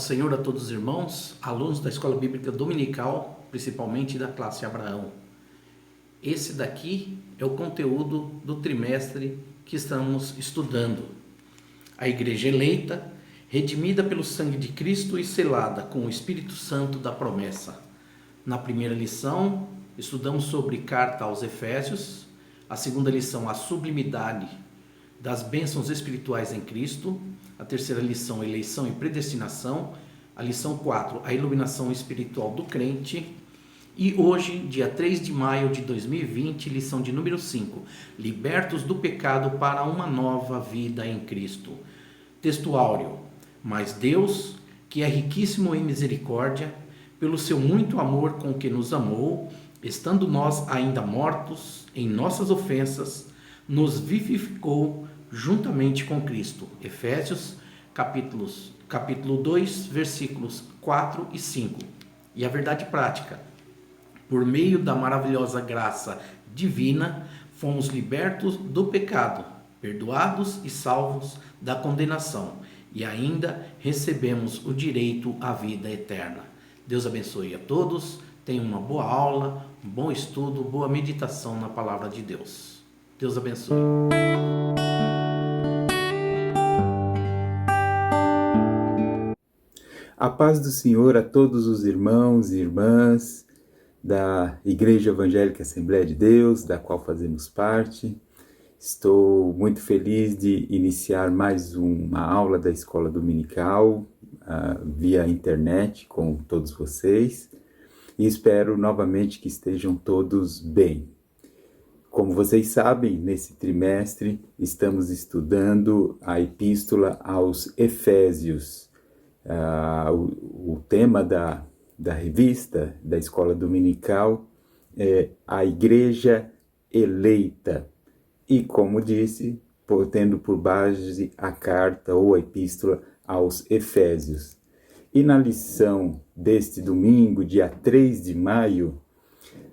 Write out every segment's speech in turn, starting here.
Senhor a todos os irmãos, alunos da Escola Bíblica Dominical, principalmente da classe Abraão. Esse daqui é o conteúdo do trimestre que estamos estudando. A Igreja eleita, redimida pelo sangue de Cristo e selada com o Espírito Santo da promessa. Na primeira lição, estudamos sobre carta aos Efésios. A segunda lição, a sublimidade das bênçãos espirituais em Cristo. A terceira lição, eleição e predestinação. A lição 4, a iluminação espiritual do crente. E hoje, dia 3 de maio de 2020, lição de número 5, libertos do pecado para uma nova vida em Cristo. Texto áureo: mas Deus, que é riquíssimo em misericórdia, pelo seu muito amor com que nos amou, estando nós ainda mortos em nossas ofensas, nos vivificou juntamente com Cristo. Efésios, capítulo 2, versículos 4 e 5. E a verdade prática: por meio da maravilhosa graça divina, fomos libertos do pecado, perdoados e salvos da condenação, e ainda recebemos o direito à vida eterna. Deus abençoe a todos, tenham uma boa aula, um bom estudo, boa meditação na palavra de Deus. Deus abençoe. A paz do Senhor a todos os irmãos e irmãs da Igreja Evangélica Assembleia de Deus, da qual fazemos parte. Estou muito feliz de iniciar mais uma aula da Escola Dominical via internet com todos vocês e espero novamente que estejam todos bem. Como vocês sabem, nesse trimestre estamos estudando a Epístola aos Efésios. O tema da revista, da Escola Dominical, é a Igreja Eleita. E, como disse, tendo por base a carta ou a Epístola aos Efésios. E na lição deste domingo, dia 3 de maio,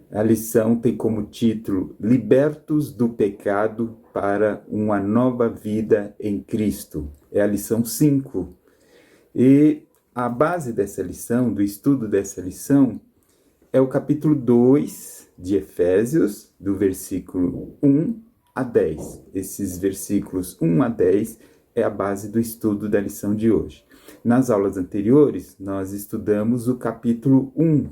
a lição tem como título Libertos do Pecado para uma Nova Vida em Cristo. É a lição 5. E a base dessa lição, do estudo dessa lição, é o capítulo 2 de Efésios, do versículo 1 a 10. Esses versículos 1 a 10 é a base do estudo da lição de hoje. Nas aulas anteriores, nós estudamos o capítulo 1,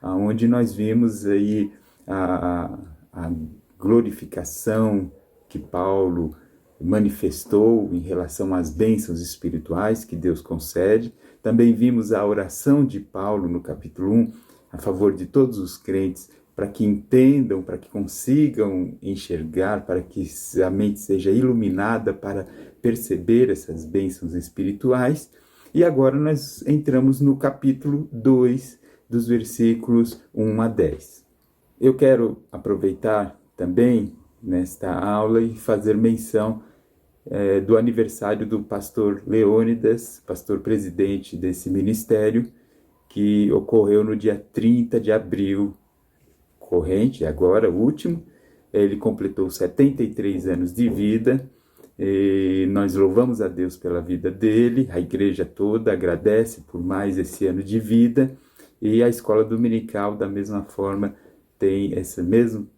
onde nós vimos aí a glorificação que Paulo manifestou em relação às bênçãos espirituais que Deus concede. Também vimos a oração de Paulo no capítulo 1 a favor de todos os crentes, para que entendam, para que consigam enxergar, para que a mente seja iluminada para perceber essas bênçãos espirituais. E agora nós entramos no capítulo 2, dos versículos 1 a 10. Eu quero aproveitar também nesta aula e fazer menção do aniversário do pastor Leônidas, pastor presidente desse ministério, que ocorreu no dia 30 de abril corrente, agora o último. Ele completou 73 anos de vida e nós louvamos a Deus pela vida dele. A igreja toda agradece por mais esse ano de vida e a escola dominical da mesma forma tem esse mesmo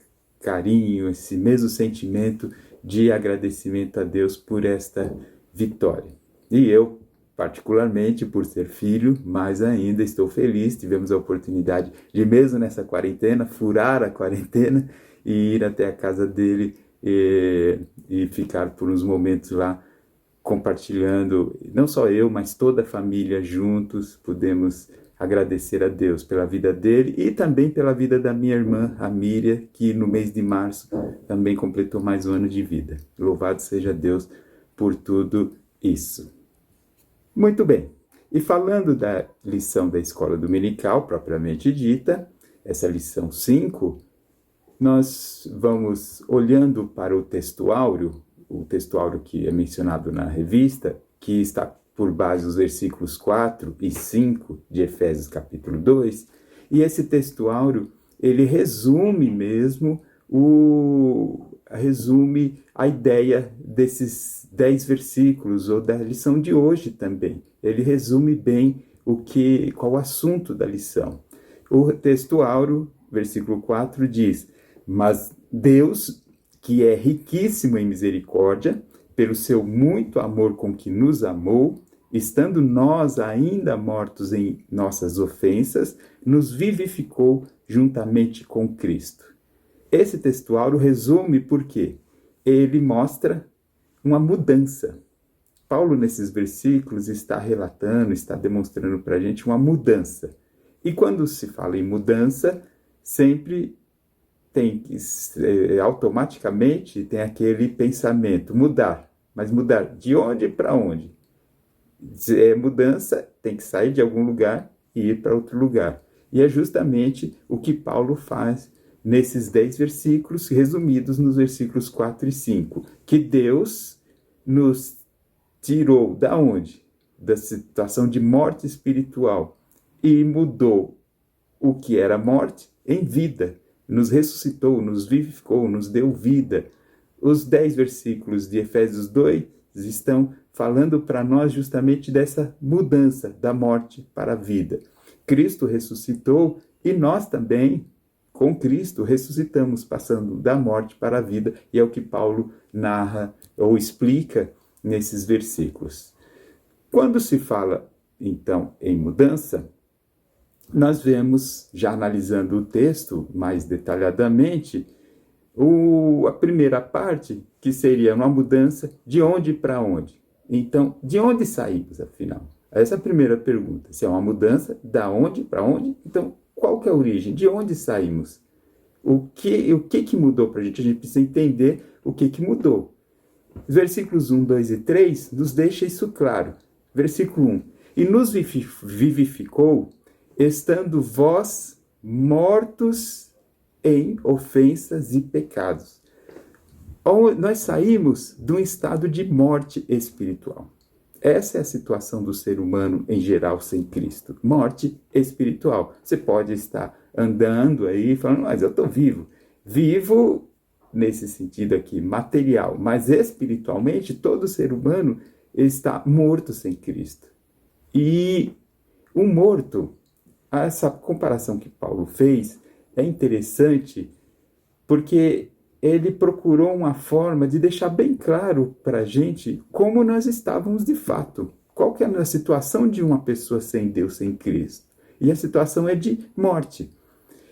carinho, esse mesmo sentimento de agradecimento a Deus por esta vitória. E eu, particularmente, por ser filho, mais ainda estou feliz. Tivemos a oportunidade de, mesmo nessa quarentena, furar a quarentena e ir até a casa dele e ficar por uns momentos lá compartilhando, não só eu, mas toda a família juntos. Pudemos agradecer a Deus pela vida dele e também pela vida da minha irmã, a Miriam, que no mês de março também completou mais um ano de vida. Louvado seja Deus por tudo isso. Muito bem, e falando da lição da escola dominical, propriamente dita, essa lição 5, nós vamos olhando para o texto áureo que é mencionado na revista, que está por base os versículos 4 e 5 de Efésios capítulo 2, e esse texto áureo, ele resume mesmo a ideia desses 10 versículos, ou da lição de hoje também. Ele resume bem qual o assunto da lição. O texto áureo, versículo 4, diz: mas Deus, que é riquíssimo em misericórdia, pelo seu muito amor com que nos amou, estando nós ainda mortos em nossas ofensas, nos vivificou juntamente com Cristo. Esse texto áureo resume por quê? Ele mostra uma mudança. Paulo, nesses versículos, está relatando, está demonstrando para a gente uma mudança. E quando se fala em mudança, sempre tem que, automaticamente, tem aquele pensamento, mudar. Mas mudar de onde para onde? Mudança tem que sair de algum lugar e ir para outro lugar. E é justamente o que Paulo faz nesses 10 versículos, resumidos nos versículos 4 e 5. Que Deus nos tirou da onde? Da situação de morte espiritual e mudou o que era morte em vida. Nos ressuscitou, nos vivificou, nos deu vida. Os 10 versículos de Efésios 2 estão falando para nós justamente dessa mudança da morte para a vida. Cristo ressuscitou e nós também, com Cristo, ressuscitamos, passando da morte para a vida, e é o que Paulo narra ou explica nesses versículos. Quando se fala, então, em mudança, nós vemos, já analisando o texto mais detalhadamente, a primeira parte, que seria uma mudança de onde para onde. Então, de onde saímos, afinal? Essa é a primeira pergunta. Se é uma mudança, da onde para onde? Então, qual que é a origem? De onde saímos? O que mudou para a gente? A gente precisa entender o que mudou. Os versículos 1, 2 e 3 nos deixa isso claro. Versículo 1. E nos vivificou, estando vós mortos em ofensas e pecados. Nós saímos de um estado de morte espiritual. Essa é a situação do ser humano em geral sem Cristo. Morte espiritual. Você pode estar andando aí falando, mas eu estou vivo. Vivo nesse sentido aqui, material. Mas espiritualmente, todo ser humano está morto sem Cristo. E o morto, essa comparação que Paulo fez, é interessante porque ele procurou uma forma de deixar bem claro para a gente como nós estávamos de fato. Qual que é a situação de uma pessoa sem Deus, sem Cristo? E a situação é de morte.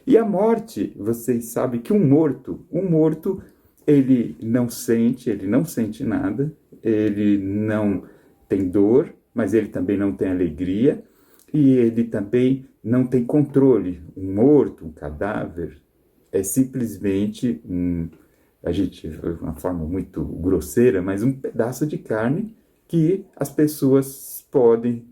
E a morte, vocês sabem que um morto, ele não sente nada, ele não tem dor, mas ele também não tem alegria, e ele também não tem controle. Um morto, um cadáver, é simplesmente uma forma muito grosseira, mas um pedaço de carne que as pessoas podem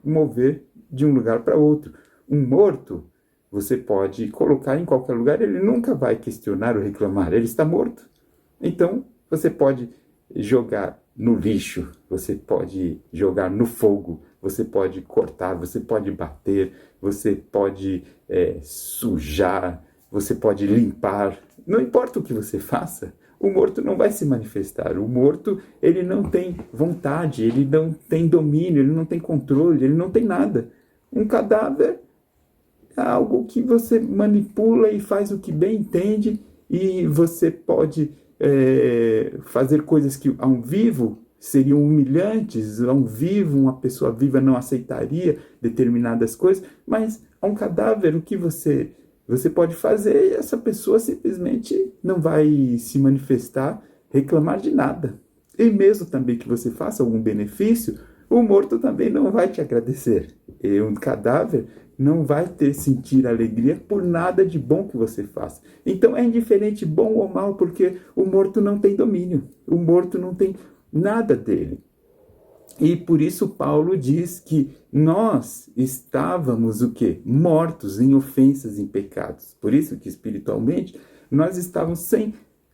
mover de um lugar para outro. Um morto, você pode colocar em qualquer lugar, ele nunca vai questionar ou reclamar, ele está morto. Então, você pode jogar no lixo, você pode jogar no fogo, você pode cortar, você pode bater, você pode sujar, você pode limpar. Não importa o que você faça, o morto não vai se manifestar. O morto, ele não tem vontade, ele não tem domínio, ele não tem controle, ele não tem nada. Um cadáver é algo que você manipula e faz o que bem entende, e você pode fazer coisas que a um vivo seriam humilhantes, a um vivo, uma pessoa viva não aceitaria determinadas coisas, mas a um cadáver, o que você pode fazer, e essa pessoa simplesmente não vai se manifestar, reclamar de nada. E mesmo também que você faça algum benefício, o morto também não vai te agradecer. E um cadáver não vai sentir alegria por nada de bom que você faça. Então é indiferente, bom ou mal, porque o morto não tem domínio. O morto não tem nada dele. E por isso Paulo diz que nós estávamos o quê? Mortos em ofensas e em pecados. Por isso que espiritualmente nós estávamos sem...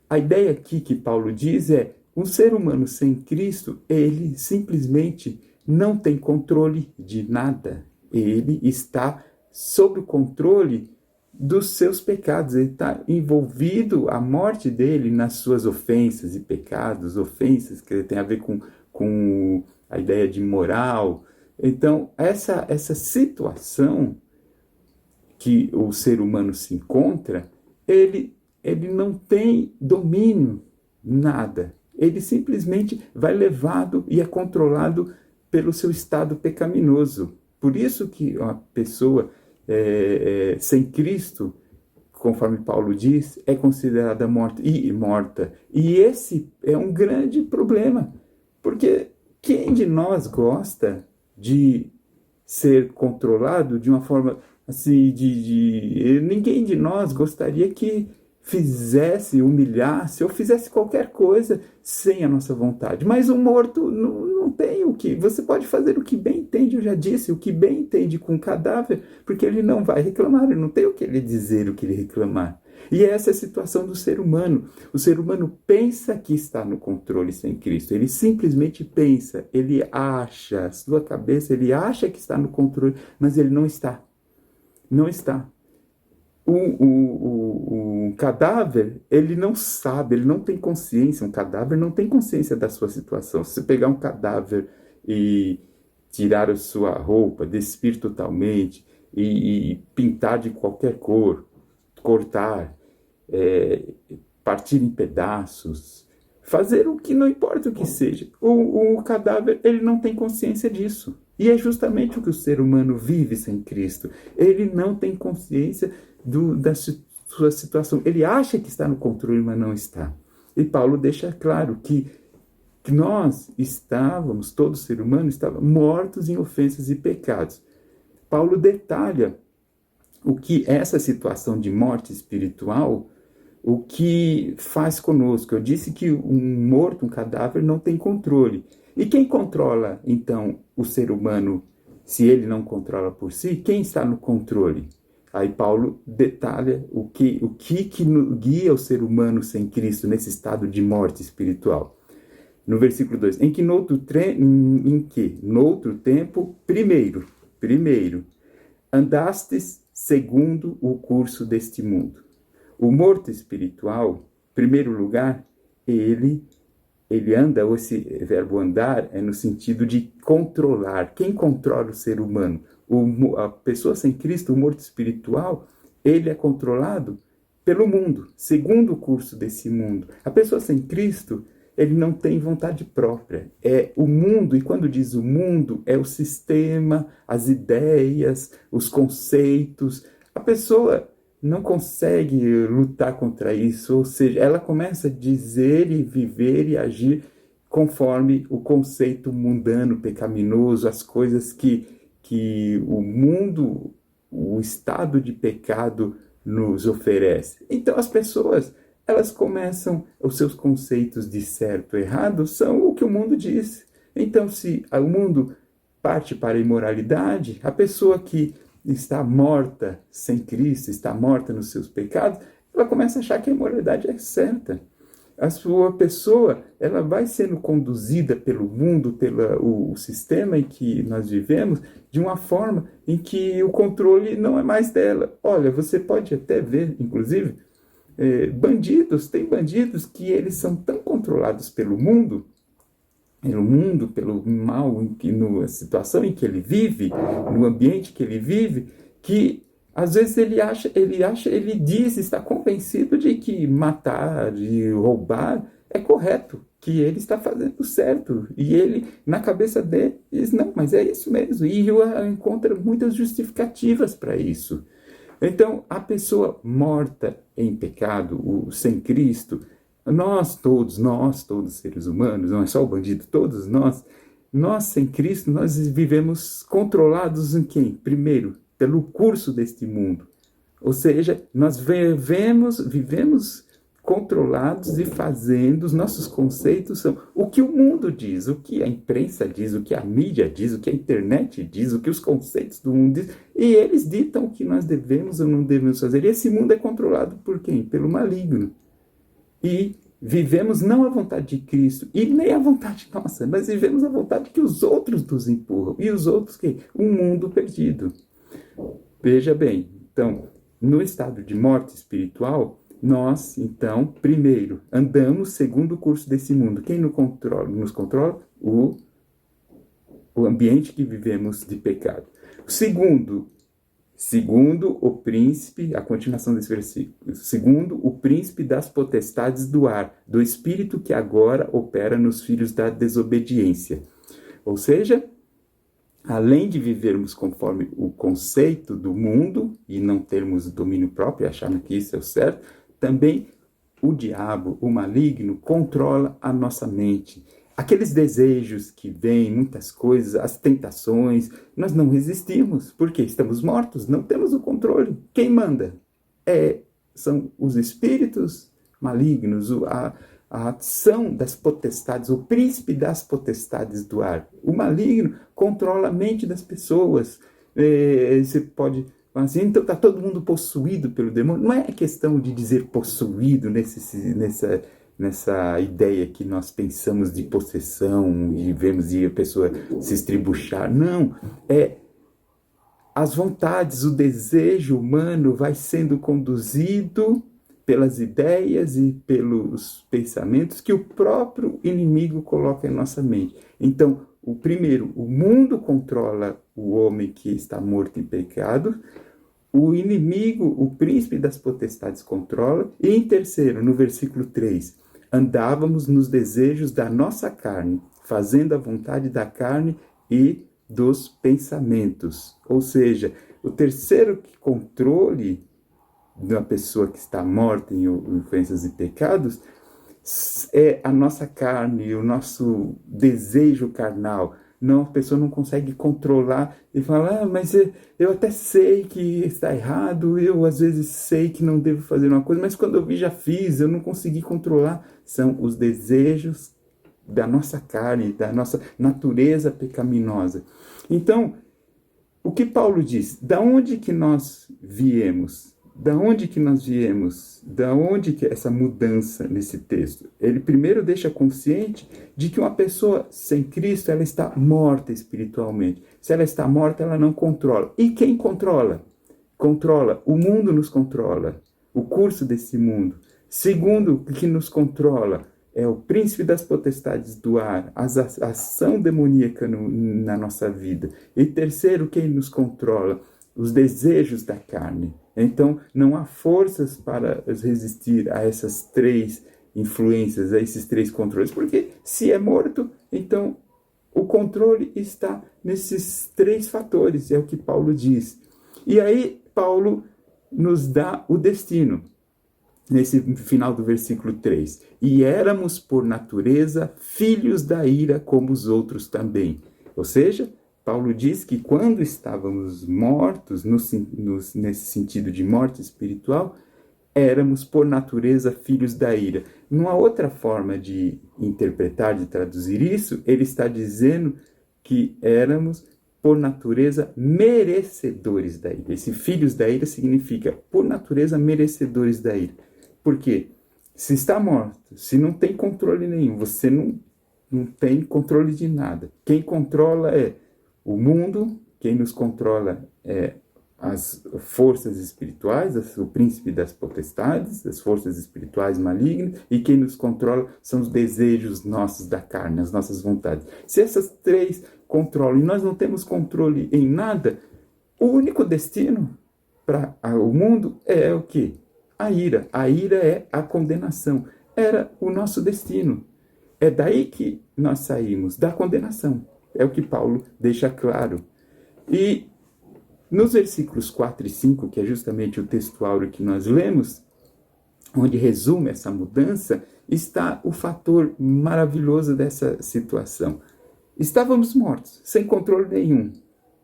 A ideia aqui que Paulo diz é um ser humano sem Cristo, ele simplesmente não tem controle de nada. Ele está sob o controle dos seus pecados. Ele está envolvido, a morte dele, nas suas ofensas e pecados, ofensas que tem a ver com a ideia de moral, Então, essa situação que o ser humano se encontra, ele não tem domínio, nada. Ele simplesmente vai levado e é controlado pelo seu estado pecaminoso. Por isso que uma pessoa sem Cristo, conforme Paulo diz, é considerada morta. E esse é um grande problema, porque quem de nós gosta de ser controlado de uma forma assim, ninguém de nós gostaria que fizesse, humilhasse ou fizesse qualquer coisa sem a nossa vontade. Mas o morto não tem o que. Você pode fazer o que bem entende, eu já disse, o que bem entende com o cadáver, porque ele não vai reclamar, ele não tem o que ele dizer, o que ele reclamar. E essa é a situação do ser humano. O ser humano pensa que está no controle sem Cristo. Ele simplesmente pensa, ele acha, a sua cabeça, ele acha que está no controle, mas ele não está. Não está. O cadáver, ele não sabe, ele não tem consciência. Um cadáver não tem consciência da sua situação. Se você pegar um cadáver e tirar a sua roupa, despir totalmente e pintar de qualquer cor, cortar, partir em pedaços, fazer o que não importa o que seja. O cadáver, ele não tem consciência disso. E é justamente o que o ser humano vive sem Cristo. Ele não tem consciência da sua situação. Ele acha que está no controle, mas não está. E Paulo deixa claro que nós estávamos, todo ser humano estava mortos em ofensas e pecados. Paulo detalha o que essa situação de morte espiritual, o que faz conosco. Eu disse que um morto, um cadáver, não tem controle. E quem controla, então, o ser humano, se ele não controla por si, quem está no controle? Aí Paulo detalha o que guia o ser humano sem Cristo nesse estado de morte espiritual. No versículo 2, em que noutro tempo, primeiro, andastes segundo o curso deste mundo. O morto espiritual, em primeiro lugar, ele anda, ou esse verbo andar, é no sentido de controlar. Quem controla o ser humano? A pessoa sem Cristo, o morto espiritual, ele é controlado pelo mundo, segundo o curso desse mundo. A pessoa sem Cristo, ele não tem vontade própria. É o mundo, e quando diz o mundo, é o sistema, as ideias, os conceitos. A pessoa não consegue lutar contra isso, ou seja, ela começa a dizer e viver e agir conforme o conceito mundano, pecaminoso, as coisas que o mundo, o estado de pecado nos oferece. Então as pessoas, elas começam, os seus conceitos de certo e errado são o que o mundo diz. Então se o mundo parte para a imoralidade, a pessoa que está morta sem Cristo, está morta nos seus pecados, ela começa a achar que a imoralidade é certa. A sua pessoa, ela vai sendo conduzida pelo mundo, pelo sistema em que nós vivemos, de uma forma em que o controle não é mais dela. Olha, você pode até ver, inclusive, tem bandidos que eles são tão controlados pelo mundo, pelo mal, na situação em que ele vive, no ambiente que ele vive, que às vezes ele diz, está convencido de que matar, de roubar é correto, que ele está fazendo certo. E ele, na cabeça dele, diz, não, mas é isso mesmo. E encontra muitas justificativas para isso. Então, a pessoa morta em pecado, sem Cristo, nós todos seres humanos, não é só o bandido, todos nós sem Cristo, nós vivemos controlados em quem? Primeiro, pelo curso deste mundo. Ou seja, nós vivemos controlados e fazendo, os nossos conceitos são o que o mundo diz, o que a imprensa diz, o que a mídia diz, o que a internet diz, o que os conceitos do mundo dizem, e eles ditam o que nós devemos ou não devemos fazer. E esse mundo é controlado por quem? Pelo maligno. E vivemos não a vontade de Cristo, e nem a vontade nossa, mas vivemos a vontade que os outros nos empurram. E os outros quem? Um mundo perdido. Veja bem, então, no estado de morte espiritual, nós, então, primeiro, andamos segundo o curso desse mundo. Quem nos controla? O o ambiente que vivemos de pecado. Segundo o príncipe, a continuação desse versículo, segundo o príncipe das potestades do ar, do espírito que agora opera nos filhos da desobediência. Ou seja, além de vivermos conforme o conceito do mundo e não termos domínio próprio, acharmos que isso é o certo, também o diabo, o maligno, controla a nossa mente. Aqueles desejos que vêm, muitas coisas, as tentações, nós não resistimos, porque estamos mortos, não temos o controle. Quem manda? São os espíritos malignos, a ação das potestades, o príncipe das potestades do ar. O maligno controla a mente das pessoas. Você pode falar assim, então está todo mundo possuído pelo demônio. Não é questão de dizer possuído nessa ideia que nós pensamos de possessão e vemos a pessoa se estribuchar. Não, as vontades, o desejo humano vai sendo conduzido pelas ideias e pelos pensamentos que o próprio inimigo coloca em nossa mente. Então, o mundo controla o homem que está morto em pecado, o inimigo, o príncipe das potestades controla, e em terceiro, no versículo 3, andávamos nos desejos da nossa carne, fazendo a vontade da carne e dos pensamentos. Ou seja, o terceiro controle de uma pessoa que está morta em ofensas e pecados é a nossa carne, o nosso desejo carnal. Não, a pessoa não consegue controlar e fala, mas eu até sei que está errado, eu às vezes sei que não devo fazer uma coisa, mas quando eu vi já fiz, eu não consegui controlar. São os desejos da nossa carne, da nossa natureza pecaminosa. Então, o que Paulo diz? Da onde que nós viemos? Da onde que nós viemos? Da onde que é essa mudança nesse texto? Ele primeiro deixa consciente de que uma pessoa sem Cristo, ela está morta espiritualmente. Se ela está morta, ela não controla. E quem controla? Controla. O mundo nos controla. O curso desse mundo. Segundo, o que nos controla é o príncipe das potestades do ar, a ação demoníaca na nossa vida. E terceiro, quem nos controla? Os desejos da carne. Então, não há forças para resistir a essas três influências, a esses três controles. Porque se é morto, então o controle está nesses três fatores, é o que Paulo diz. E aí, Paulo nos dá o destino, nesse final do versículo 3. E éramos, por natureza, filhos da ira, como os outros também. Ou seja, Paulo diz que quando estávamos mortos, nesse sentido de morte espiritual, éramos por natureza filhos da ira. Numa outra forma de interpretar, de traduzir isso, ele está dizendo que éramos por natureza merecedores da ira. Esse filhos da ira significa por natureza merecedores da ira. Por quê? Se está morto, se não tem controle nenhum, você não tem controle de nada. Quem controla é o mundo, quem nos controla é as forças espirituais, o príncipe das potestades, as forças espirituais malignas, e quem nos controla são os desejos nossos da carne, as nossas vontades. Se essas três controlam e nós não temos controle em nada, o único destino para o mundo é o quê? A ira. A ira é a condenação. Era o nosso destino. É daí que nós saímos, da condenação. É o que Paulo deixa claro. E nos versículos 4 e 5, que é justamente o texto áureo que nós lemos, onde resume essa mudança, está o fator maravilhoso dessa situação. Estávamos mortos, sem controle nenhum,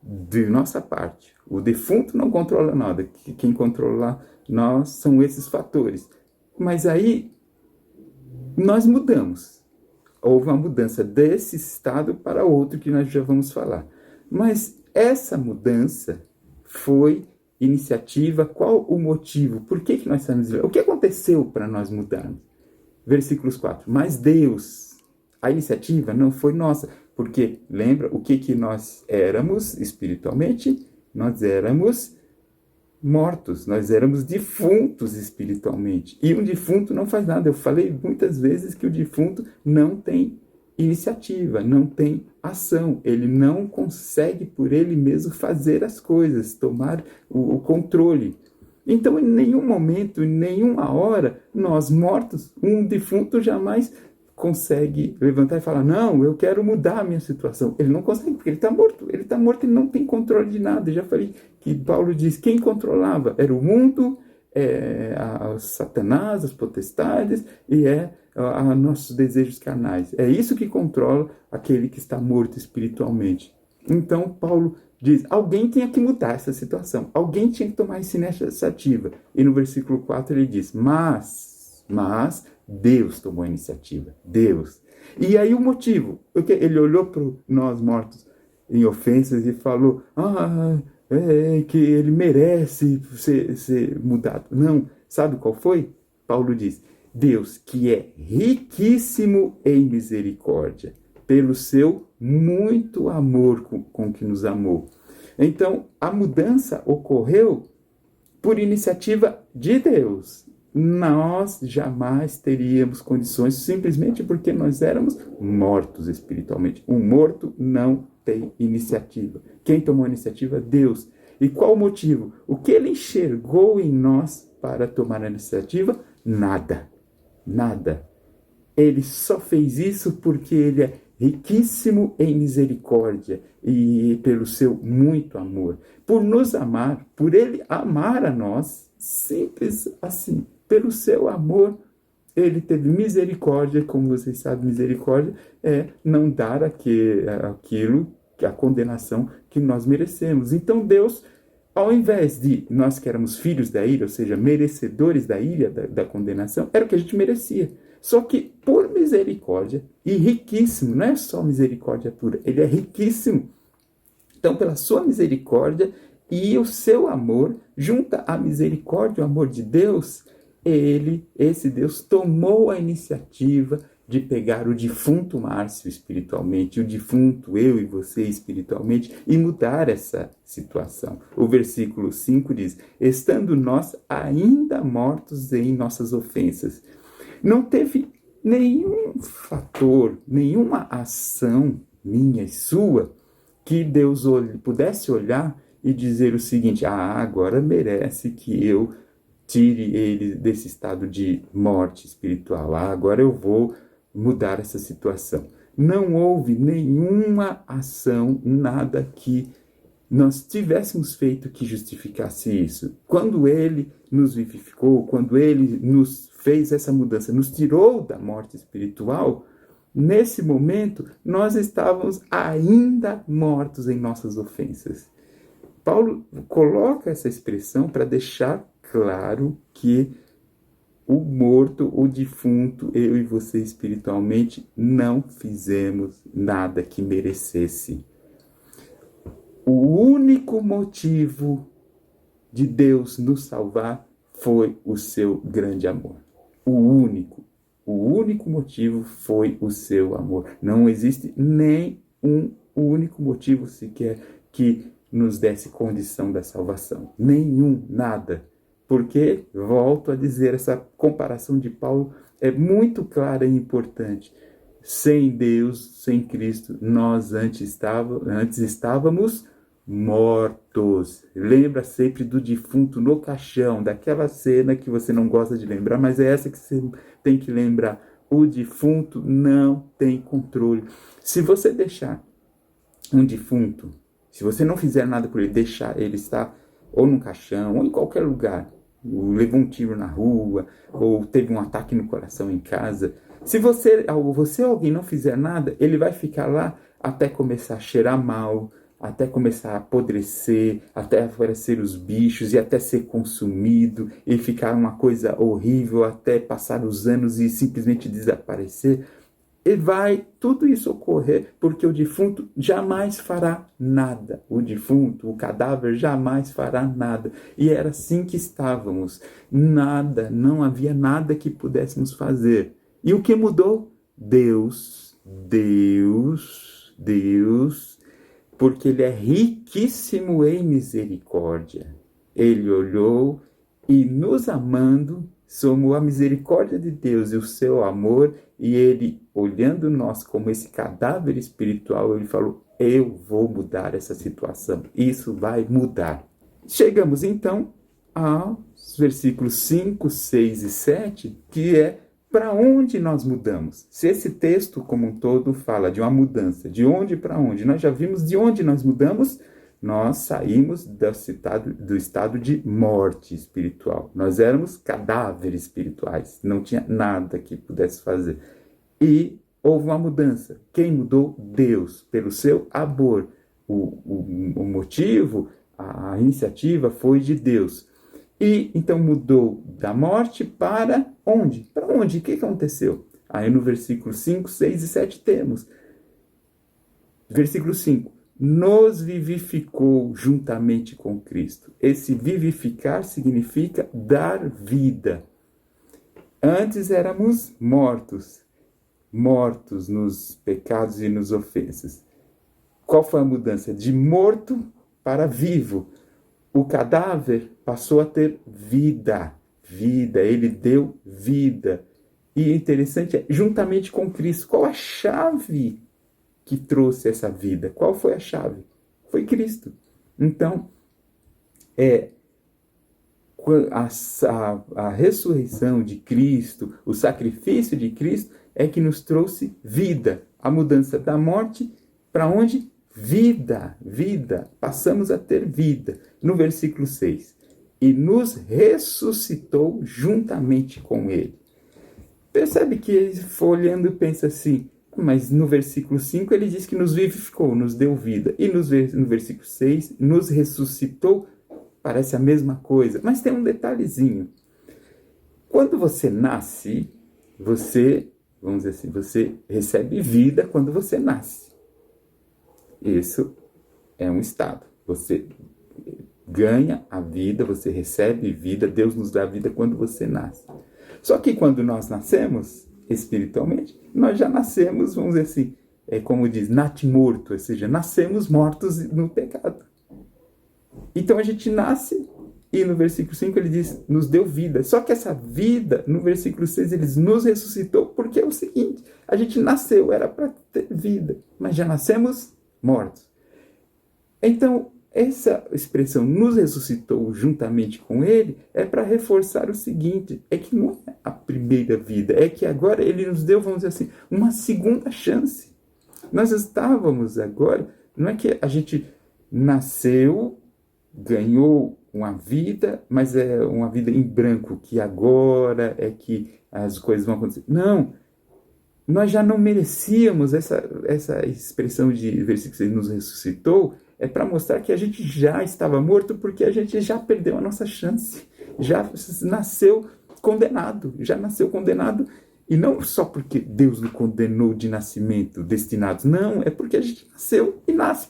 de nossa parte. O defunto não controla nada. Quem controla nós são esses fatores. Mas aí, nós mudamos. Houve uma mudança desse estado para outro que nós já vamos falar. Mas essa mudança foi iniciativa, qual o motivo? Por que nós estamos... O que aconteceu para nós mudarmos? Versículos 4. Mas Deus, a iniciativa não foi nossa, porque lembra o que nós éramos espiritualmente? Nós éramos mortos, nós éramos defuntos espiritualmente. E um defunto não faz nada. Eu falei muitas vezes que o defunto não tem iniciativa, não tem ação. Ele não consegue por ele mesmo fazer as coisas, tomar o controle. Então, em nenhum momento, em nenhuma hora, nós mortos, um defunto jamais consegue levantar e falar, não, eu quero mudar a minha situação. Ele não consegue, porque ele está morto. Ele está morto, ele não tem controle de nada. Eu já falei que Paulo diz, quem controlava era o mundo, Satanás, as potestades, e nossos desejos carnais. É isso que controla aquele que está morto espiritualmente. Então, Paulo diz, alguém tinha que mudar essa situação. Alguém tinha que tomar essa iniciativa. E no versículo 4 ele diz, mas Deus tomou a iniciativa. Deus. E aí o motivo, porque ele olhou para nós mortos em ofensas e falou, que ele merece ser mudado. Não, sabe qual foi? Paulo diz, Deus que é riquíssimo em misericórdia, pelo seu muito amor com que nos amou. Então, a mudança ocorreu por iniciativa de Deus. Nós jamais teríamos condições, simplesmente porque nós éramos mortos espiritualmente. Um morto não tem iniciativa. Quem tomou a iniciativa? Deus. E qual o motivo? O que ele enxergou em nós para tomar a iniciativa? Nada. Nada. Ele só fez isso porque ele é riquíssimo em misericórdia e pelo seu muito amor. Por nos amar, por ele amar a nós, simples assim. Pelo seu amor, ele teve misericórdia, como vocês sabem, misericórdia é não dar aquilo, a condenação que nós merecemos. Então Deus, ao invés de nós que éramos filhos da ira, ou seja, merecedores da ira, da condenação, era o que a gente merecia. Só que por misericórdia, e riquíssimo, não é só misericórdia pura, ele é riquíssimo. Então, pela sua misericórdia e o seu amor, junta a misericórdia e o amor de Deus, esse Deus tomou a iniciativa de pegar o defunto Márcio espiritualmente, o defunto eu e você espiritualmente, e mudar essa situação. O versículo 5 diz, estando nós ainda mortos em nossas ofensas. Não teve nenhum fator, nenhuma ação minha e sua, que Deus pudesse olhar e dizer o seguinte, agora merece que eu tire ele desse estado de morte espiritual. Agora eu vou mudar essa situação. Não houve nenhuma ação, nada que nós tivéssemos feito que justificasse isso. Quando ele nos vivificou, quando ele nos fez essa mudança, nos tirou da morte espiritual, nesse momento nós estávamos ainda mortos em nossas ofensas. Paulo coloca essa expressão para deixar claro que o morto, o defunto, eu e você espiritualmente, não fizemos nada que merecesse. O único motivo de Deus nos salvar foi o seu grande amor. O único motivo foi o seu amor. Não existe nem um único motivo sequer que nos desse condição da salvação. Nenhum, nada. Porque, volto a dizer, essa comparação de Paulo é muito clara e importante. Sem Deus, sem Cristo, nós antes estávamos mortos. Lembra sempre do defunto no caixão, daquela cena que você não gosta de lembrar, mas é essa que você tem que lembrar. O defunto não tem controle. Se você deixar um defunto, se você não fizer nada por ele, deixar ele estar ou num caixão, ou em qualquer lugar, levou um tiro na rua, ou teve um ataque no coração em casa, se você ou alguém não fizer nada, ele vai ficar lá até começar a cheirar mal, até começar a apodrecer, até aparecer os bichos e até ser consumido e ficar uma coisa horrível, até passar os anos e simplesmente desaparecer. E vai tudo isso ocorrer porque o defunto jamais fará nada. O defunto, o cadáver jamais fará nada. E era assim que estávamos. Nada, não havia nada que pudéssemos fazer. E o que mudou? Deus, porque ele é riquíssimo em misericórdia. Ele olhou e nos amando, somos a misericórdia de Deus e o seu amor, e ele olhando nós como esse cadáver espiritual, ele falou: eu vou mudar essa situação, isso vai mudar. Chegamos então aos versículos 5, 6 e 7, que é para onde nós mudamos. Se esse texto como um todo fala de uma mudança, de onde para onde, nós já vimos de onde nós mudamos. Nós saímos do estado de morte espiritual. Nós éramos cadáveres espirituais. Não tinha nada que pudesse fazer. E houve uma mudança. Quem mudou? Deus, pelo seu amor. O motivo, a iniciativa foi de Deus. E então mudou da morte para onde? Para onde? O que aconteceu? Aí no versículo 5, 6 e 7 temos. Versículo 5. Nos vivificou juntamente com Cristo. Esse vivificar significa dar vida. Antes éramos mortos nos pecados e nos ofensas. Qual foi a mudança? De morto para vivo. O cadáver passou a ter vida. Ele deu vida. E interessante é, juntamente com Cristo. Qual a chave que trouxe essa vida? Qual foi a chave? Foi Cristo. Então, a ressurreição de Cristo, o sacrifício de Cristo é que nos trouxe vida. A mudança da morte para onde? Vida. Passamos a ter vida. No versículo 6. E nos ressuscitou juntamente com Ele. Percebe que ele foi olhando e pensa assim, mas no versículo 5 ele diz que nos vivificou, nos deu vida. E no versículo 6, nos ressuscitou. Parece a mesma coisa, mas tem um detalhezinho. Quando você nasce, vamos dizer assim, você recebe vida quando você nasce. Isso é um estado. Você ganha a vida, você recebe vida, Deus nos dá vida quando você nasce. Só que quando nós nascemos, espiritualmente, nós já nascemos, vamos dizer assim, como diz, natimorto, ou seja, nascemos mortos no pecado. Então a gente nasce e no versículo 5 ele diz, nos deu vida. Só que essa vida, no versículo 6, ele nos ressuscitou, porque é o seguinte, a gente nasceu, era para ter vida, mas já nascemos mortos. Então, essa expressão, nos ressuscitou juntamente com ele, é para reforçar o seguinte, é que não é a primeira vida, é que agora ele nos deu, vamos dizer assim, uma segunda chance. Nós estávamos agora, não é que a gente nasceu, ganhou uma vida, mas é uma vida em branco, que agora é que as coisas vão acontecer. Não, nós já não merecíamos essa expressão de versículo 6, nos ressuscitou, é para mostrar que a gente já estava morto, porque a gente já perdeu a nossa chance, já nasceu condenado, e não só porque Deus nos condenou de nascimento, destinados, não, é porque a gente nasceu e nasce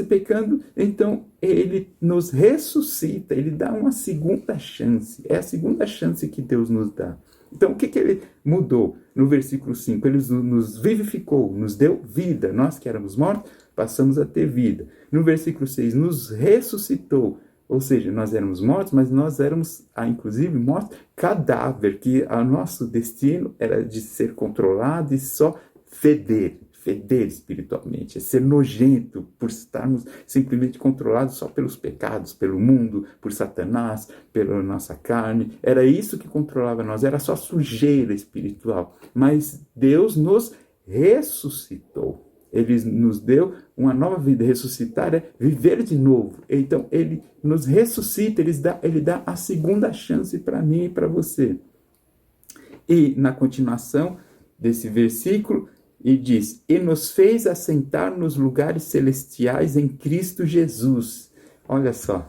pecando, então ele nos ressuscita, ele dá uma segunda chance, é a segunda chance que Deus nos dá. Então, o que ele mudou? No versículo 5, ele nos vivificou, nos deu vida. Nós que éramos mortos, passamos a ter vida. No versículo 6, nos ressuscitou. Ou seja, nós éramos mortos, mas nós éramos, inclusive, mortos cadáver, que o nosso destino era de ser controlado e só feder espiritualmente, é ser nojento por estarmos simplesmente controlados só pelos pecados, pelo mundo, por Satanás, pela nossa carne. Era isso que controlava nós, era só sujeira espiritual. Mas Deus nos ressuscitou. Ele nos deu uma nova vida. Ressuscitar é viver de novo. Então, ele nos ressuscita, ele dá a segunda chance para mim e para você. E, na continuação desse versículo, e diz, e nos fez assentar nos lugares celestiais em Cristo Jesus. Olha só,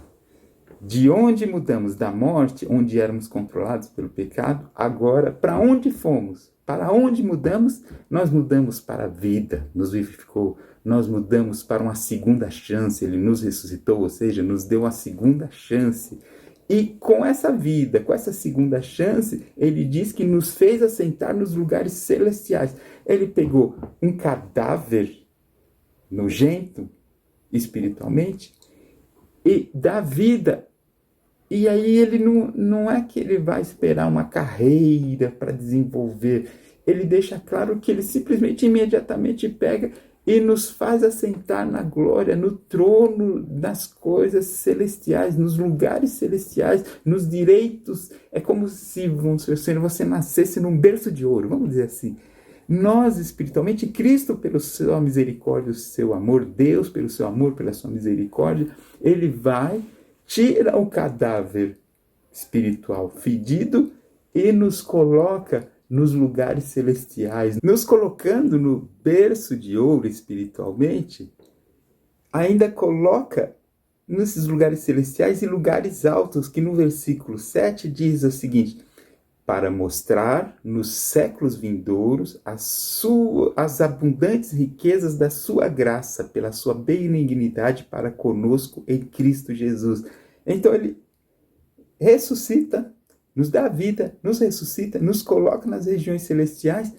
de onde mudamos? Da morte, onde éramos controlados pelo pecado, agora, para onde fomos? Para onde mudamos? Nós mudamos para a vida, nos vivificou. Nós mudamos para uma segunda chance, ele nos ressuscitou, ou seja, nos deu uma segunda chance. E com essa vida, com essa segunda chance, ele diz que nos fez assentar nos lugares celestiais. Ele pegou um cadáver nojento, espiritualmente, e dá vida. E aí ele não é que ele vai esperar uma carreira para desenvolver ele deixa claro que ele simplesmente, imediatamente pega e nos faz assentar na glória, no trono das coisas celestiais, nos lugares celestiais, nos direitos. É como se você nascesse num berço de ouro, vamos dizer assim. Nós, espiritualmente, Cristo, pela sua misericórdia, o seu amor, Deus, pelo seu amor, pela sua misericórdia, ele vai, tira o cadáver espiritual fedido e nos coloca nos lugares celestiais, nos colocando no berço de ouro espiritualmente, ainda coloca nesses lugares celestiais e lugares altos, que no versículo 7 diz o seguinte: para mostrar nos séculos vindouros as abundantes riquezas da sua graça, pela sua benignidade para conosco em Cristo Jesus. Então ele ressuscita, nos dá vida, nos ressuscita, nos coloca nas regiões celestiais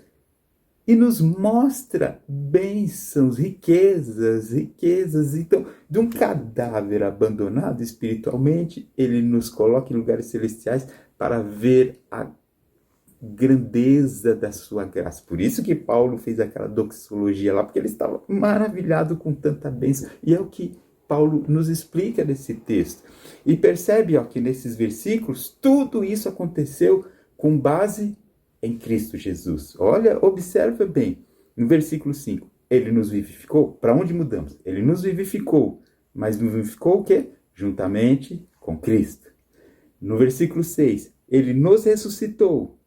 e nos mostra bênçãos, riquezas. Então, de um cadáver abandonado espiritualmente, ele nos coloca em lugares celestiais para ver a grandeza da sua graça. Por isso que Paulo fez aquela doxologia lá, porque ele estava maravilhado com tanta bênção. E é o que Paulo nos explica nesse texto. E percebe que nesses versículos, tudo isso aconteceu com base em Cristo Jesus. Olha, observa bem, no versículo 5, ele nos vivificou. Para onde mudamos? Ele nos vivificou, mas nos vivificou o quê? Juntamente com Cristo. No versículo 6, ele nos ressuscitou.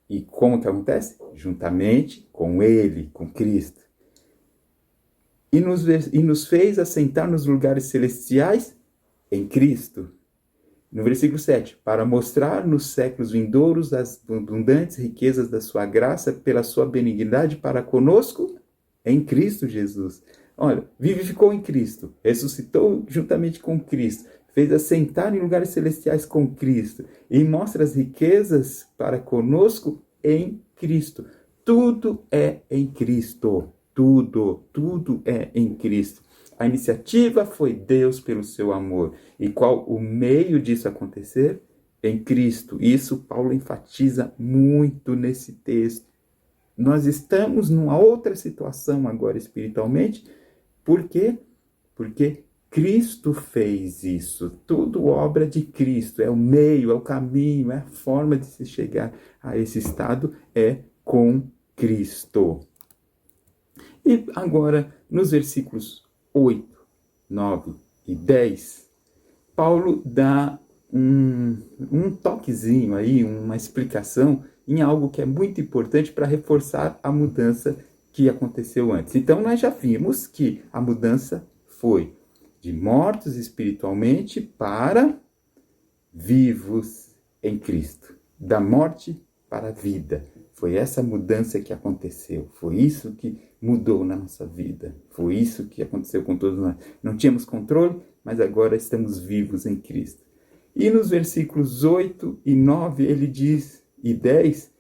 E como que acontece? Juntamente com ele, com Cristo. E nos fez assentar nos lugares celestiais em Cristo. No versículo 7, para mostrar nos séculos vindouros as abundantes riquezas da sua graça pela sua benignidade para conosco em Cristo Jesus. Olha, vivificou em Cristo, ressuscitou juntamente com Cristo, fez assentar em lugares celestiais com Cristo e mostra as riquezas para conosco em Cristo. Tudo é em Cristo. Tudo é em Cristo. A iniciativa foi Deus pelo seu amor. E qual o meio disso acontecer? Em Cristo. Isso Paulo enfatiza muito nesse texto. Nós estamos numa outra situação agora espiritualmente. Por quê? Porque Cristo fez isso. Tudo obra de Cristo. É o meio, é o caminho, é a forma de se chegar a esse estado, é com Cristo. E agora, nos versículos 8, 9 e 10, Paulo dá um toquezinho aí, uma explicação em algo que é muito importante para reforçar a mudança que aconteceu antes. Então, nós já vimos que a mudança foi de mortos espiritualmente para vivos em Cristo. Da morte para a vida. Foi essa mudança que aconteceu. Foi isso que mudou na nossa vida. Foi isso que aconteceu com todos nós. Não tínhamos controle, mas agora estamos vivos em Cristo. E nos versículos 8 e 9, ele diz, e 10,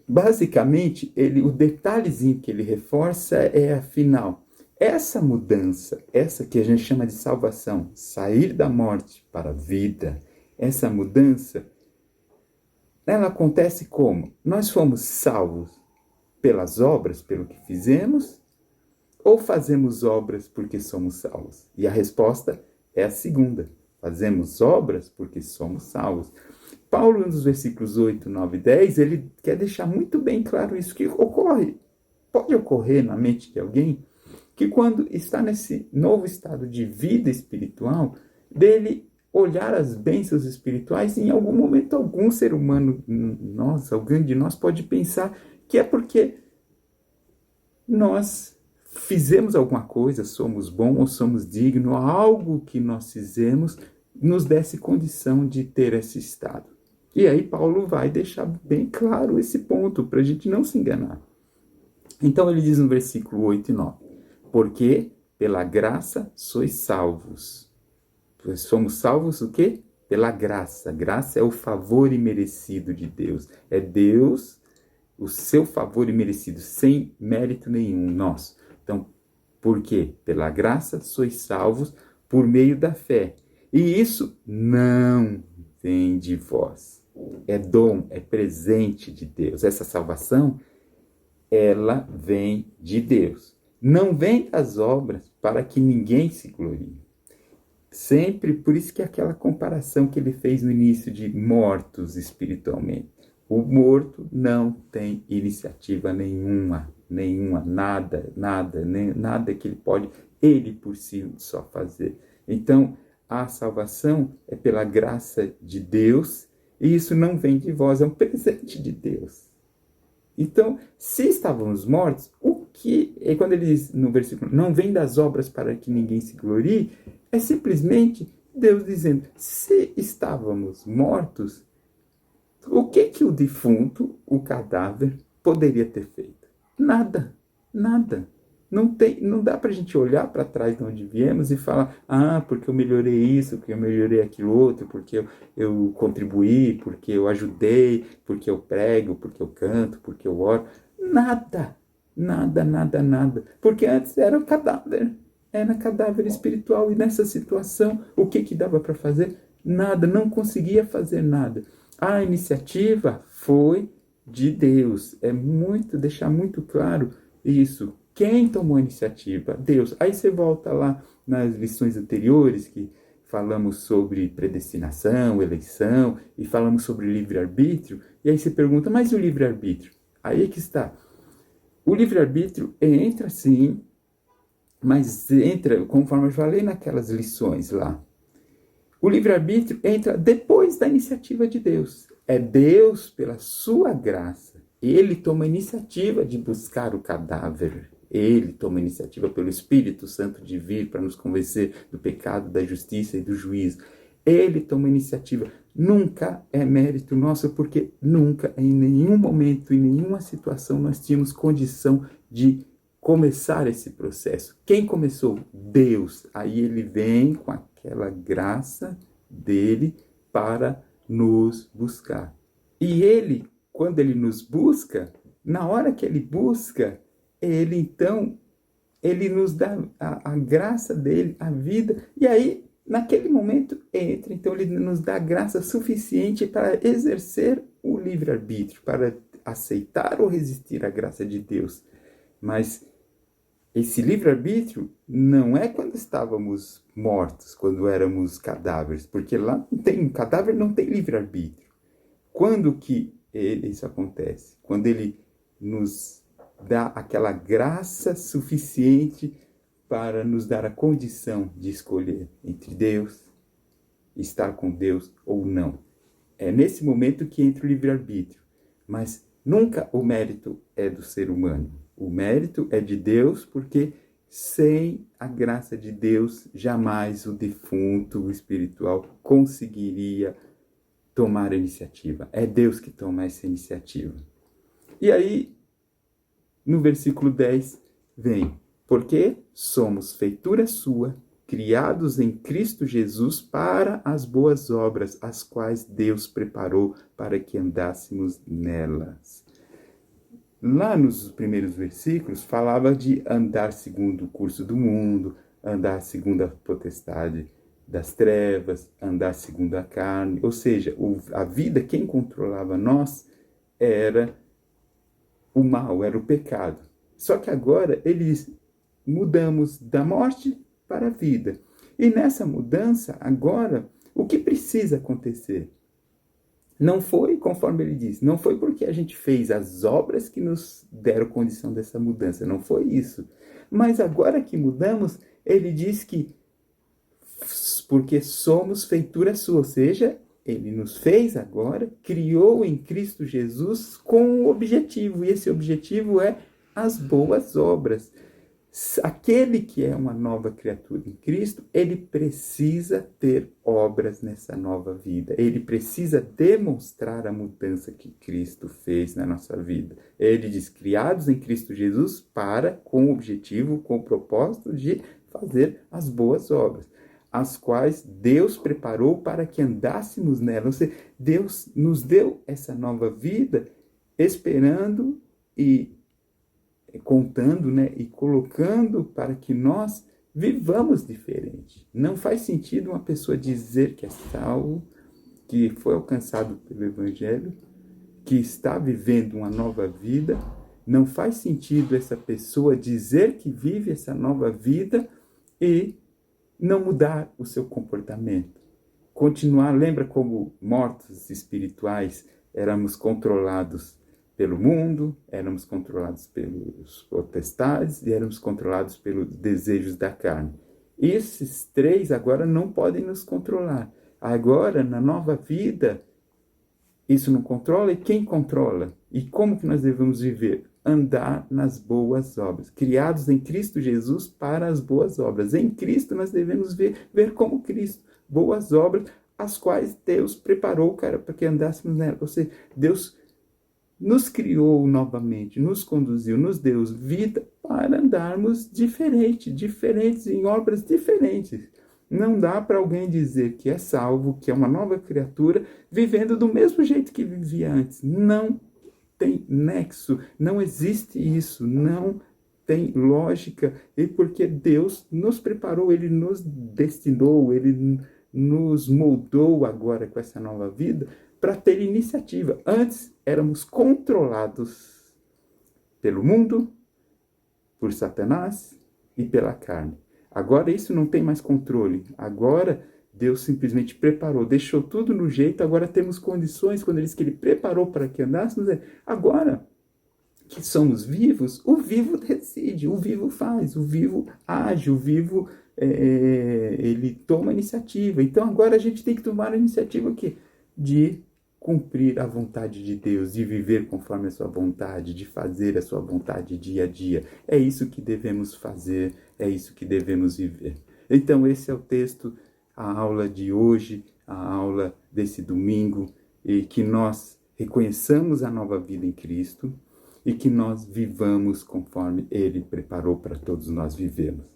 basicamente, o detalhezinho que ele reforça é afinal. Essa mudança, essa que a gente chama de salvação, sair da morte para a vida, essa mudança, ela acontece como? Nós fomos salvos pelas obras, pelo que fizemos, ou fazemos obras porque somos salvos? E a resposta é a segunda. Fazemos obras porque somos salvos. Paulo, nos versículos 8, 9 e 10, ele quer deixar muito bem claro isso, que pode ocorrer na mente de alguém, que quando está nesse novo estado de vida espiritual, dele olhar as bênçãos espirituais, e em algum momento algum ser humano, alguém de nós pode pensar que é porque nós fizemos alguma coisa, somos bons ou somos dignos, algo que nós fizemos nos desse condição de ter esse estado. E aí Paulo vai deixar bem claro esse ponto, para a gente não se enganar. Então ele diz no versículo 8 e 9, porque pela graça sois salvos. Somos salvos o quê? Pela graça. Graça é o favor imerecido de Deus. É Deus, o seu favor imerecido, sem mérito nenhum nosso. Então, por quê? Pela graça sois salvos por meio da fé. E isso não vem de vós. é dom, é presente de Deus. Essa salvação, ela vem de Deus. Não vem das obras para que ninguém se glorie. Sempre, por isso que aquela comparação que ele fez no início de mortos espiritualmente. O morto não tem iniciativa nenhuma, nada que ele por si só fazer. Então, a salvação é pela graça de Deus, e isso não vem de vós, é um presente de Deus. Então, se estávamos mortos, quando ele diz no versículo, não vem das obras para que ninguém se glorie, é simplesmente Deus dizendo, se estávamos mortos, o que o defunto, o cadáver, poderia ter feito? Nada. Não dá para a gente olhar para trás de onde viemos e falar, porque eu melhorei isso, porque eu melhorei aquilo outro, porque eu contribuí, porque eu ajudei, porque eu prego, porque eu canto, porque eu oro. Nada. Porque antes era um cadáver. Era cadáver espiritual. E nessa situação, o que dava para fazer? Nada. Não conseguia fazer nada. A iniciativa foi de Deus. Deixar muito claro isso. Quem tomou a iniciativa? Deus. Aí você volta lá nas lições anteriores que falamos sobre predestinação, eleição, e falamos sobre livre-arbítrio, e aí você pergunta, mas e o livre-arbítrio? Aí é que está. O livre-arbítrio entra sim, mas entra, conforme eu falei naquelas lições lá, o livre-arbítrio entra depois da iniciativa de Deus. É Deus, pela sua graça, ele toma a iniciativa de buscar o cadáver. Ele toma a iniciativa pelo Espírito Santo de vir para nos convencer do pecado, da justiça e do juízo. Ele toma a iniciativa. Nunca é mérito nosso, porque nunca, em nenhum momento, em nenhuma situação, nós tínhamos condição de começar esse processo. Quem começou? Deus. Aí ele vem com aquela graça dele para nos buscar. E ele, quando ele nos busca, na hora que ele busca, ele nos dá a graça dele, a vida, e aí, naquele momento, entra. Então, ele nos dá a graça suficiente para exercer o livre-arbítrio, para aceitar ou resistir à graça de Deus. Mas esse livre-arbítrio não é quando estávamos mortos, quando éramos cadáveres, porque lá cadáver não tem livre-arbítrio. Quando que isso acontece? Quando ele nos dá aquela graça suficiente para nos dar a condição de escolher entre Deus, estar com Deus ou não. É nesse momento que entra o livre-arbítrio. Mas nunca o mérito é do ser humano. O mérito é de Deus, porque sem a graça de Deus, jamais o defunto espiritual conseguiria tomar a iniciativa. É Deus que toma essa iniciativa. E aí, no versículo 10, vem, porque somos feitura sua, criados em Cristo Jesus para as boas obras, as quais Deus preparou para que andássemos nelas. Lá nos primeiros versículos, falava de andar segundo o curso do mundo, andar segundo a potestade das trevas, andar segundo a carne. Ou seja, a vida, quem controlava nós, era o mal, era o pecado. Só que agora eles mudamos da morte para a vida. E nessa mudança, agora, o que precisa acontecer? Não foi, conforme ele diz, não foi porque a gente fez as obras que nos deram condição dessa mudança, não foi isso. Mas agora que mudamos, ele diz que porque somos feitura sua, ou seja, ele nos fez agora, criou em Cristo Jesus com um objetivo, e esse objetivo é as boas obras. Aquele que é uma nova criatura em Cristo, ele precisa ter obras nessa nova vida. Ele precisa demonstrar a mudança que Cristo fez na nossa vida. Ele diz, criados em Cristo Jesus com o objetivo, com o propósito de fazer as boas obras, as quais Deus preparou para que andássemos nela. Ou seja, Deus nos deu essa nova vida esperando e contando, e colocando para que nós vivamos diferente. Não faz sentido uma pessoa dizer que é salvo, que foi alcançado pelo Evangelho, que está vivendo uma nova vida. Não faz sentido essa pessoa dizer que vive essa nova vida e não mudar o seu comportamento. Continuar, lembra como mortos espirituais éramos controlados pelo mundo, éramos controlados pelos potestades e éramos controlados pelos desejos da carne. Esses três agora não podem nos controlar. Agora, na nova vida, isso não controla, e quem controla? E como que nós devemos viver? Andar nas boas obras, criados em Cristo Jesus para as boas obras. Em Cristo nós devemos ver como Cristo, boas obras, as quais Deus preparou, para que andássemos nela. Ou seja, Deus nos criou novamente, nos conduziu, nos deu vida para andarmos diferentes, em obras diferentes. Não dá para alguém dizer que é salvo, que é uma nova criatura, vivendo do mesmo jeito que vivia antes. Não tem nexo, não existe isso, não tem lógica. E porque Deus nos preparou, Ele nos destinou, Ele nos moldou agora com essa nova vida para ter iniciativa. Antes éramos controlados pelo mundo, por Satanás e pela carne. Agora isso não tem mais controle. Agora Deus simplesmente preparou, deixou tudo no jeito. Agora temos condições, quando Ele diz que Ele preparou para que andássemos. Agora que somos vivos, o vivo decide, o vivo faz, o vivo age, o vivo ele toma iniciativa. Então agora a gente tem que tomar a iniciativa aqui de cumprir a vontade de Deus, de viver conforme a sua vontade, de fazer a sua vontade dia a dia. É isso que devemos fazer, é isso que devemos viver. Então esse é o texto, a aula de hoje, a aula desse domingo, e que nós reconheçamos a nova vida em Cristo e que nós vivamos conforme Ele preparou para todos nós vivermos.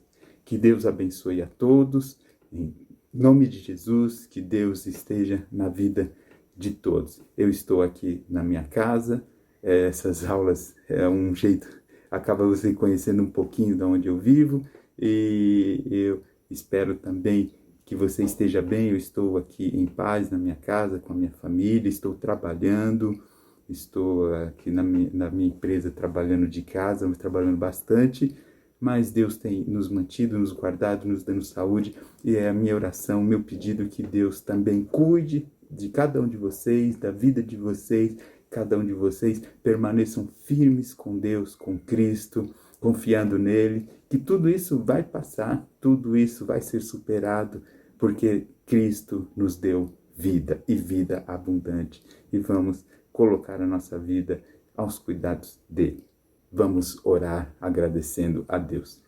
Que Deus abençoe a todos, em nome de Jesus, que Deus esteja na vida de todos. Eu estou aqui na minha casa, essas aulas é um jeito, acaba você conhecendo um pouquinho de onde eu vivo, e eu espero também que você esteja bem. Eu estou aqui em paz na minha casa, com a minha família, estou trabalhando, estou aqui na minha empresa trabalhando de casa, trabalhando bastante, mas Deus tem nos mantido, nos guardado, nos dando saúde, e é a minha oração, o meu pedido, que Deus também cuide de cada um de vocês, da vida de vocês, cada um de vocês permaneçam firmes com Deus, com Cristo, confiando nele, que tudo isso vai passar, tudo isso vai ser superado, porque Cristo nos deu vida e vida abundante, e vamos colocar a nossa vida aos cuidados dele. Vamos orar agradecendo a Deus.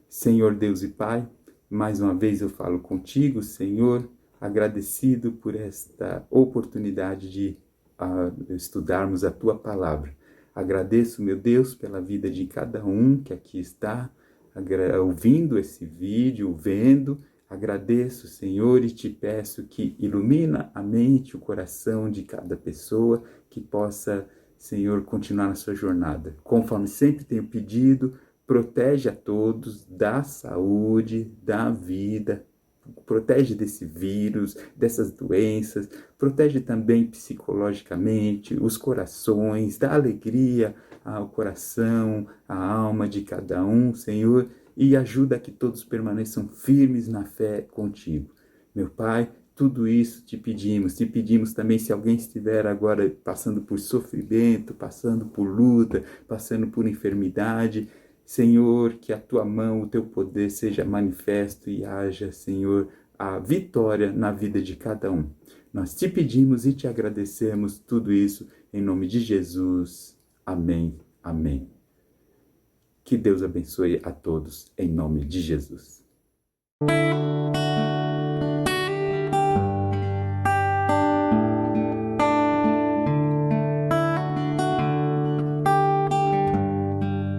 Senhor Deus e Pai, mais uma vez eu falo contigo, Senhor, agradecido por esta oportunidade de estudarmos a Tua Palavra. Agradeço, meu Deus, pela vida de cada um que aqui está, ouvindo esse vídeo, vendo. Agradeço, Senhor, e te peço que ilumina a mente, o coração de cada pessoa, que possa, Senhor, continuar na sua jornada. Conforme sempre tenho pedido, protege a todos, dá saúde, dá vida, protege desse vírus, dessas doenças, protege também psicologicamente os corações, dá alegria ao coração, à alma de cada um, Senhor, e ajuda a que todos permaneçam firmes na fé contigo. Meu Pai, tudo isso te pedimos também, se alguém estiver agora passando por sofrimento, passando por luta, passando por enfermidade, Senhor, que a Tua mão, o Teu poder seja manifesto e haja, Senhor, a vitória na vida de cada um. Nós te pedimos e te agradecemos tudo isso em nome de Jesus. Amém, amém. Que Deus abençoe a todos em nome de Jesus.